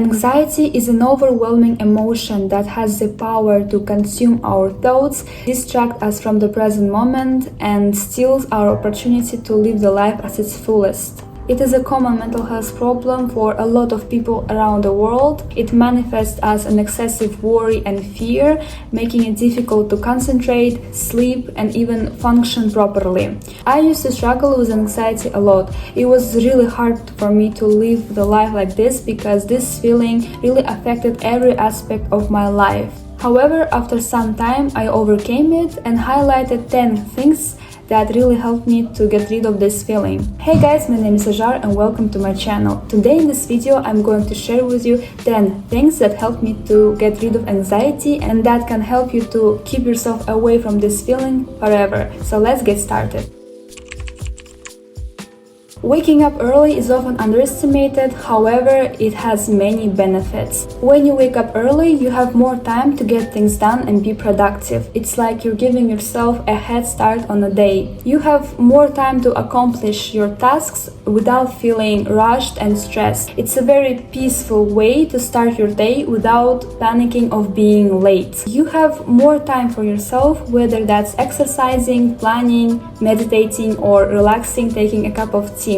Anxiety is an overwhelming emotion that has the power to consume our thoughts, distract us from the present moment, and steals our opportunity to live the life at its fullest. It is a common mental health problem for a lot of people around the world. It manifests as an excessive worry and fear, making it difficult to concentrate, sleep, and even function properly. I used to struggle with anxiety a lot. It was really hard for me to live the life like this because this feeling really affected every aspect of my life. However, after some time, I overcame it and highlighted 10 things that really helped me to get rid of this feeling. Hey guys, my name is Azhar and welcome to my channel. Today in this video I'm going to share with you 10 things that helped me to get rid of anxiety and that can help you to keep yourself away from this feeling forever. So let's get started. Waking up early is often underestimated, however, it has many benefits. When you wake up early, you have more time to get things done and be productive. It's like you're giving yourself a head start on the day. You have more time to accomplish your tasks without feeling rushed and stressed. It's a very peaceful way to start your day without panicking of being late. You have more time for yourself, whether that's exercising, planning, meditating, or relaxing, taking a cup of tea.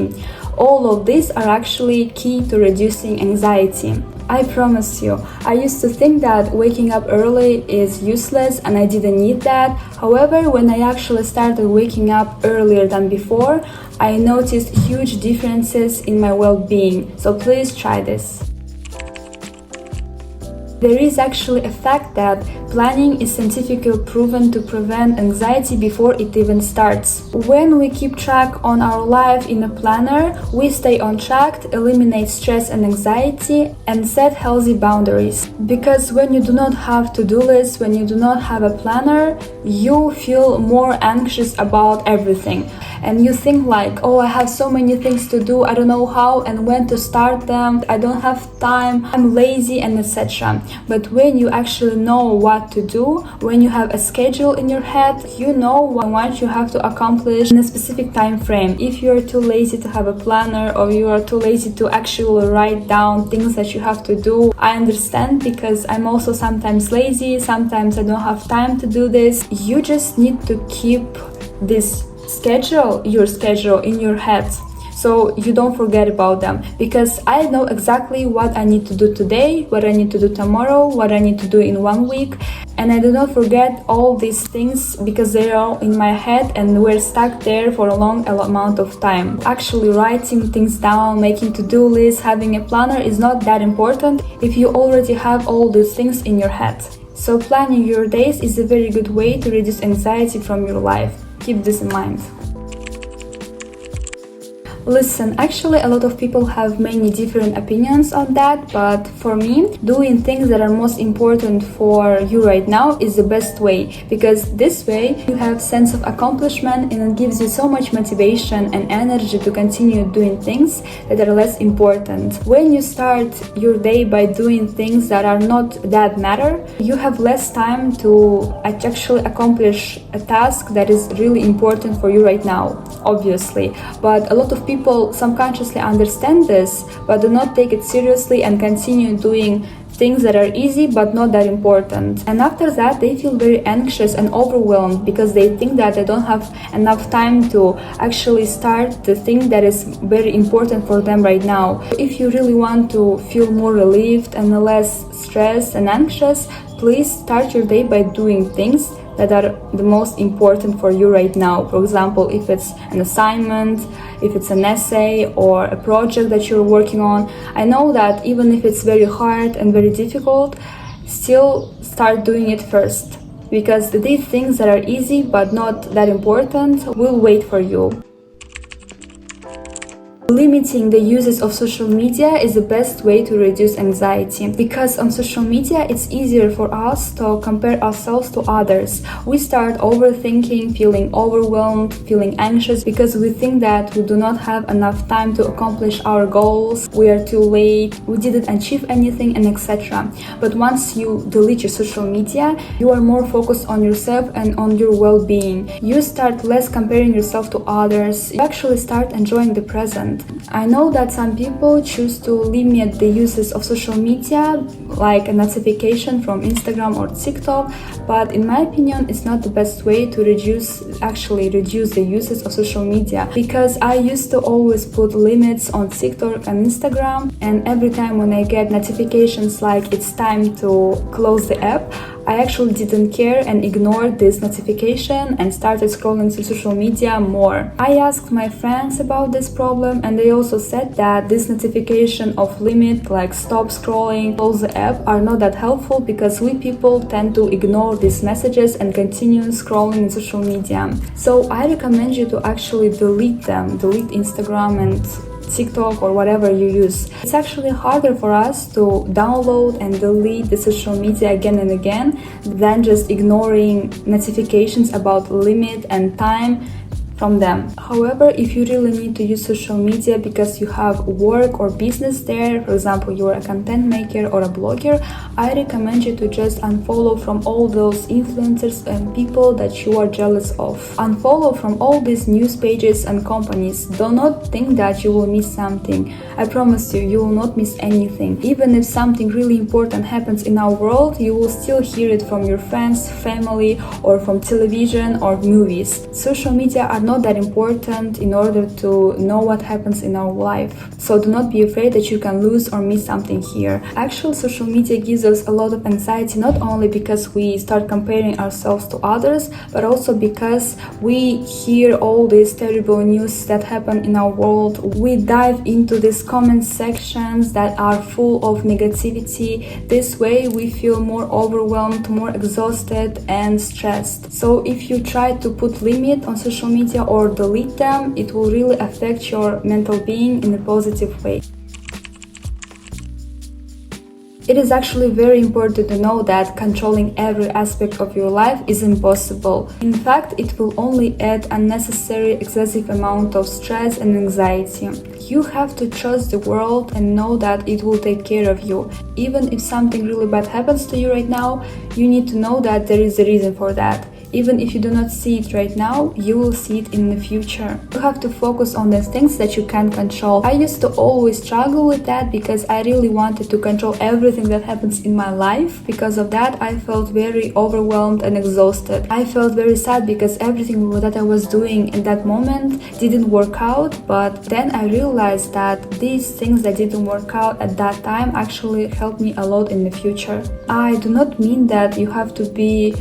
All of these are actually key to reducing anxiety. I promise you, I used to think that waking up early is useless and I didn't need that. However, when I actually started waking up earlier than before, I noticed huge differences in my well-being. So please try this. There is actually a fact that planning is scientifically proven to prevent anxiety before it even starts. When we keep track on our life in a planner, we stay on track, eliminate stress and anxiety, and set healthy boundaries. Because when you do not have to-do lists, when you do not have a planner, you feel more anxious about everything. And you think like, oh, I have so many things to do, I don't know how and when to start them, I don't have time, I'm lazy, and etc. But when you actually know what to do, when you have a schedule in your head, you know what you have to accomplish in a specific time frame. If you're too lazy to have a planner or you are too lazy to actually write down things that you have to do, I understand because I'm also sometimes lazy, sometimes I don't have time to do this. You just need to keep this your schedule in your head so you don't forget about them, because I know exactly what I need to do today, what I need to do tomorrow, what I need to do in 1 week, and I do not forget all these things because they are in my head and we're stuck there for a long amount of time. Actually writing things down, making to-do lists, having a planner is not that important if you already have all these things in your head. So planning your days is a very good way to reduce anxiety from your life. Keep this in mind. Listen, actually a lot of people have many different opinions on that, but for me, doing things that are most important for you right now is the best way, because this way you have sense of accomplishment and it gives you so much motivation and energy to continue doing things that are less important. When you start your day by doing things that are not that matter, you have less time to actually accomplish a task that is really important for you right now, obviously. But a lot of people subconsciously understand this but do not take it seriously and continue doing things that are easy but not that important. And after that they feel very anxious and overwhelmed because they think that they don't have enough time to actually start the thing that is very important for them right now. If you really want to feel more relieved and less stressed and anxious, please start your day by doing things that are the most important for you right now. For example, if it's an assignment, if it's an essay or a project that you're working on. I know that even if it's very hard and very difficult, still start doing it first, because these things that are easy but not that important will wait for you. Limiting the uses of social media is the best way to reduce anxiety, because on social media it's easier for us to compare ourselves to others. We start overthinking, feeling overwhelmed, feeling anxious because we think that we do not have enough time to accomplish our goals, we are too late, we didn't achieve anything, and etc. But once you delete your social media, you are more focused on yourself and on your well-being. You start less comparing yourself to others, you actually start enjoying the present. I know that some people choose to limit the uses of social media, like a notification from Instagram or TikTok, but in my opinion it's not the best way to reduce the uses of social media, because I used to always put limits on TikTok and Instagram, and every time when I get notifications like it's time to close the app, I actually didn't care and ignored this notification and started scrolling through social media more. I asked my friends about this problem, and they also said that this notification of limit, like stop scrolling, close the app, are not that helpful, because we people tend to ignore these messages and continue scrolling in social media. So I recommend you to actually delete them, delete Instagram and TikTok or whatever you use. It's actually harder for us to download and delete the social media again and again than just ignoring notifications about limit and time from them. However, if you really need to use social media because you have work or business there, for example, you're a content maker or a blogger, I recommend you to just unfollow from all those influencers and people that you are jealous of. Unfollow from all these news pages and companies. Do not think that you will miss something. I promise you, you will not miss anything. Even if something really important happens in our world, you will still hear it from your friends, family, or from television or movies. Social media are not that important in order to know what happens in our life. So do not be afraid that you can lose or miss something here. Actually, social media gives us a lot of anxiety, not only because we start comparing ourselves to others, but also because we hear all these terrible news that happen in our world. We dive into these comment sections that are full of negativity. This way we feel more overwhelmed, more exhausted and stressed. So if you try to put limit on social media or delete them, it will really affect your mental being in a positive way. It is actually very important to know that controlling every aspect of your life is impossible. In fact, it will only add unnecessary excessive amount of stress and anxiety. You have to trust the world and know that it will take care of you. Even if something really bad happens to you right now, you need to know that there is a reason for that. Even if you do not see it right now, you will see it in the future. You have to focus on the things that you can control. I used to always struggle with that because I really wanted to control everything that happens in my life. Because of that, I felt very overwhelmed and exhausted. I felt very sad because everything that I was doing in that moment didn't work out. But then I realized that these things that didn't work out at that time actually helped me a lot in the future. I do not mean that you have to be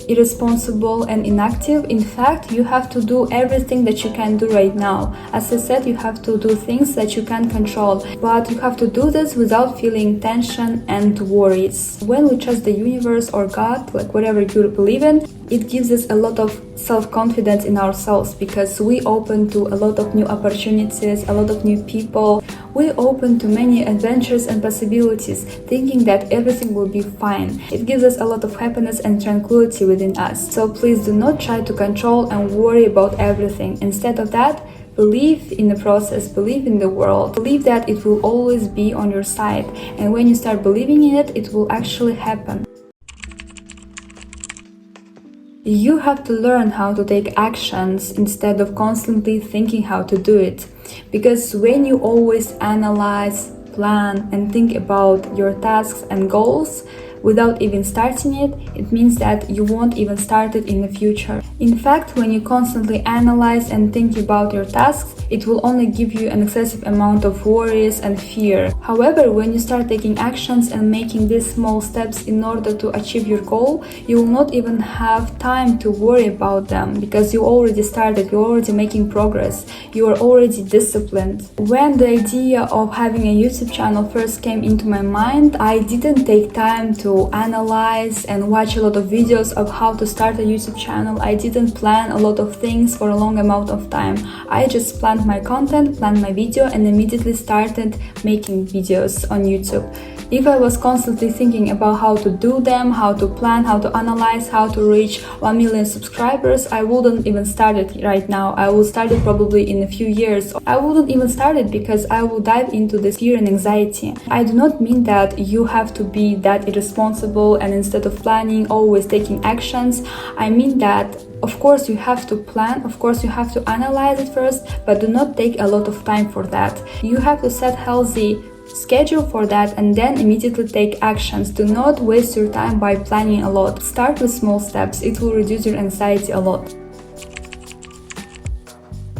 irresponsible and inactive. In fact, you have to do everything that you can do right now. As I said, you have to do things that you can control, but you have to do this without feeling tension and worries. When we trust the universe or God, like whatever you believe in, it gives us a lot of self-confidence in ourselves, because we open to a lot of new opportunities, a lot of new people. We open to many adventures and possibilities, thinking that everything will be fine. It gives us a lot of happiness and tranquility within us. So please do not try to control and worry about everything. Instead of that, believe in the process, believe in the world, believe that it will always be on your side. And when you start believing in it, it will actually happen. You have to learn how to take actions instead of constantly thinking how to do it. Because when you always analyze, plan, and think about your tasks and goals without even starting it, it means that you won't even start it in the future. In fact, when you constantly analyze and think about your tasks, it will only give you an excessive amount of worries and fear. However, when you start taking actions and making these small steps in order to achieve your goal, you will not even have time to worry about them, because you already started, you're already making progress, you are already disciplined. When the idea of having a YouTube channel first came into my mind, I didn't take time to analyze and watch a lot of videos of how to start a YouTube channel. I didn't plan a lot of things for a long amount of time. I just planned my content, planned my video, and immediately started making videos on YouTube. If I was constantly thinking about how to do them, how to plan, how to analyze, how to reach 1 million subscribers, I wouldn't even start it right now. I will start it probably in a few years. I wouldn't even start it because I will dive into this fear and anxiety. I do not mean that you have to be that irresponsible and instead of planning, always taking actions. I mean that of course you have to plan, of course you have to analyze it first, but do not take a lot of time for that. You have to set healthy schedule for that and then immediately take actions. Do not waste your time by planning a lot. Start with small steps. It will reduce your anxiety a lot.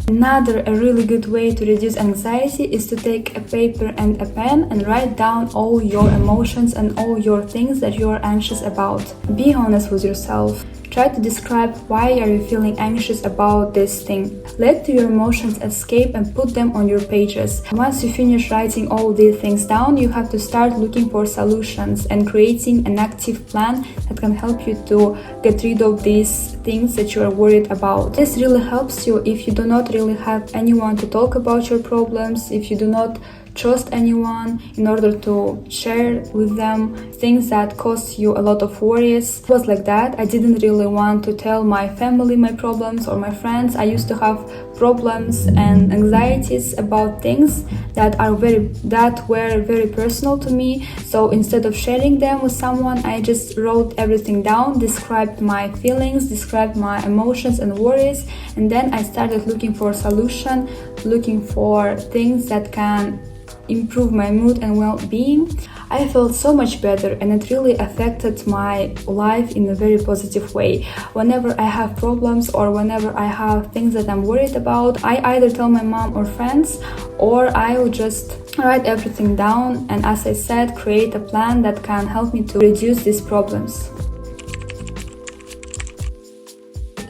Another really good way to reduce anxiety is to take a paper and a pen and write down all your emotions and all your things that you are anxious about. Be honest with yourself. Try to describe why are you feeling anxious about this thing. Let your emotions escape and put them on your pages. Once you finish writing all these things down, you have to start looking for solutions and creating an active plan that can help you to get rid of these things that you are worried about. This really helps you if you do not really have anyone to talk about your problems, if you do not trust anyone in order to share with them things that cause you a lot of worries. It was like that. I didn't really want to tell my family my problems or my friends. I used to have problems and anxieties about things that were very personal to me. So instead of sharing them with someone, I just wrote everything down, described my feelings, described my emotions and worries, and then I started looking for a solution, looking for things that can improve my mood and well-being. I felt so much better and it really affected my life in a very positive way. Whenever I have problems or whenever I have things that I'm worried about, I either tell my mom or friends, or I will just write everything down and, as I said, create a plan that can help me to reduce these problems.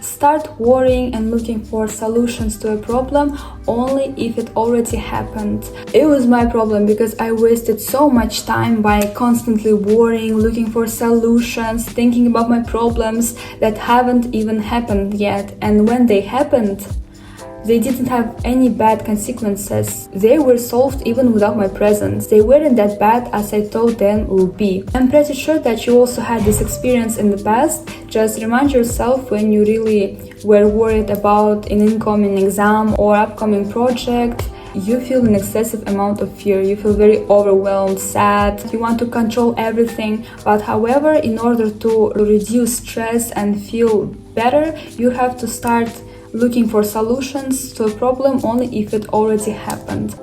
Start worrying and looking for solutions to a problem only if it already happened. It was my problem because I wasted so much time by constantly worrying, looking for solutions, thinking about my problems that haven't even happened yet. And when they happened, they didn't have any bad consequences. They were solved even without my presence. They weren't that bad as I thought them would be. I'm pretty sure that you also had this experience in the past. Just remind yourself when you really were worried about an incoming exam or upcoming project. You feel an excessive amount of fear, you feel very overwhelmed, sad, you want to control everything. But however, in order to reduce stress and feel better, you have to start looking for solutions to a problem only if it already happened.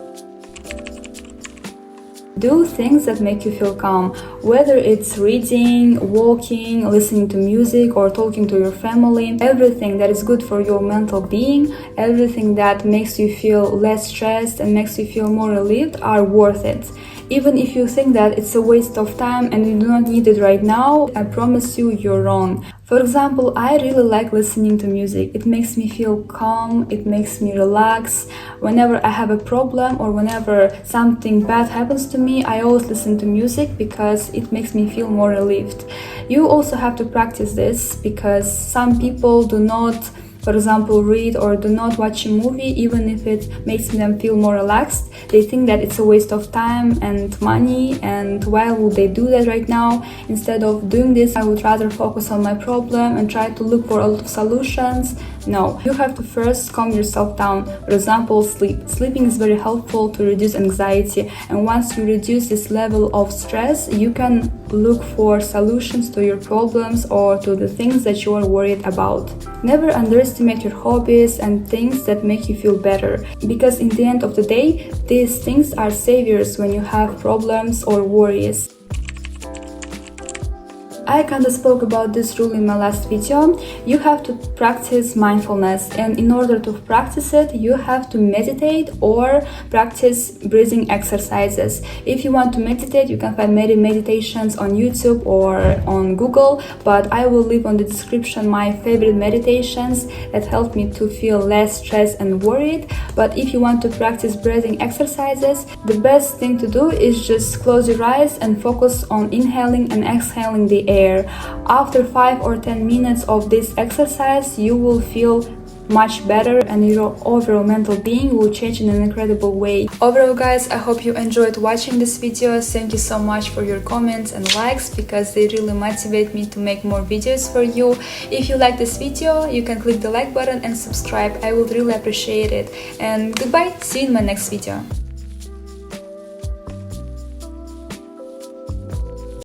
Do things that make you feel calm, whether it's reading, walking, listening to music, or talking to your family. Everything that is good for your mental being, everything that makes you feel less stressed and makes you feel more relieved are worth it. Even if you think that it's a waste of time and you do not need it right now, I promise you, you're wrong. For example, I really like listening to music. It makes me feel calm, it makes me relax. Whenever I have a problem or whenever something bad happens to me, I always listen to music because it makes me feel more relieved. You also have to practice this because some people do not, for example, read or do not watch a movie even if it makes them feel more relaxed. They think that it's a waste of time and money, and why would they do that right now? Instead of doing this, I would rather focus on my problem and try to look for a lot of solutions. No, you have to first calm yourself down. For example, sleep. Sleeping is very helpful to reduce anxiety, and once you reduce this level of stress, you can look for solutions to your problems or to the things that you are worried about. Never underestimate your hobbies and things that make you feel better, because in the end of the day, these things are saviors when you have problems or worries. I kinda spoke about this rule in my last video. You have to practice mindfulness, and in order to practice it, you have to meditate or practice breathing exercises. If you want to meditate, you can find many meditations on YouTube or on Google, but I will leave on the description my favorite meditations that help me to feel less stressed and worried. But if you want to practice breathing exercises, the best thing to do is just close your eyes and focus on inhaling and exhaling the air. After 5 or 10 minutes of this exercise, you will feel much better, and your overall mental being will change in an incredible way. Overall, guys, I hope you enjoyed watching this video. Thank you so much for your comments and likes, because they really motivate me to make more videos for you. If you like this video, you can click the like button and subscribe. I would really appreciate it. And goodbye, see you in my next video.